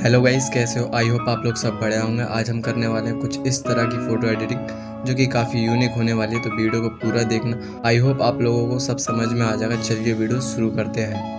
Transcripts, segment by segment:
Hello guys, कैसे हो? I hope आप लोग सब बढ़िया होंगे। आज हम करने वाले हैं कुछ इस तरह की फ़ोटो एडिटिंग जो कि काफ़ी यूनिक होने वाली है, तो वीडियो को पूरा देखना। आई होप आप लोगों को सब समझ में आ जाएगा। चलिए वीडियो शुरू करते हैं।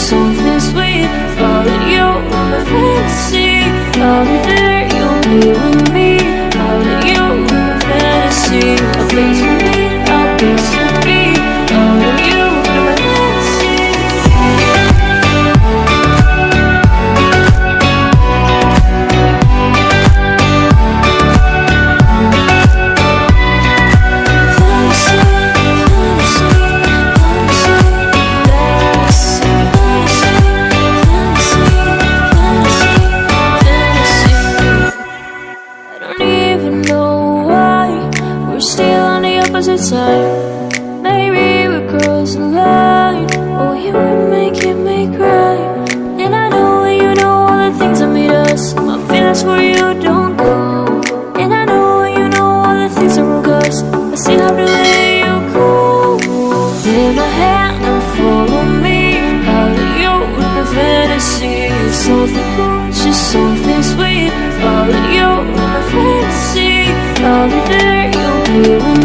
Something sweet, follow you in my fantasy. I'll be there, you'll be with me. Follow you in my fantasy. A place for me, a place to be. Follow you in my fantasy. Side. Maybe we cross the line. Oh, you would make me cry. And I know you know all the things that made us. My feelings for you don't go. And I know you know all the things that broke us. I see how the way you go. Take my hand and follow me. Follow you in the fantasy. Something cool, just something sweet. Follow you in the fantasy. I'll be there, you'll be with me.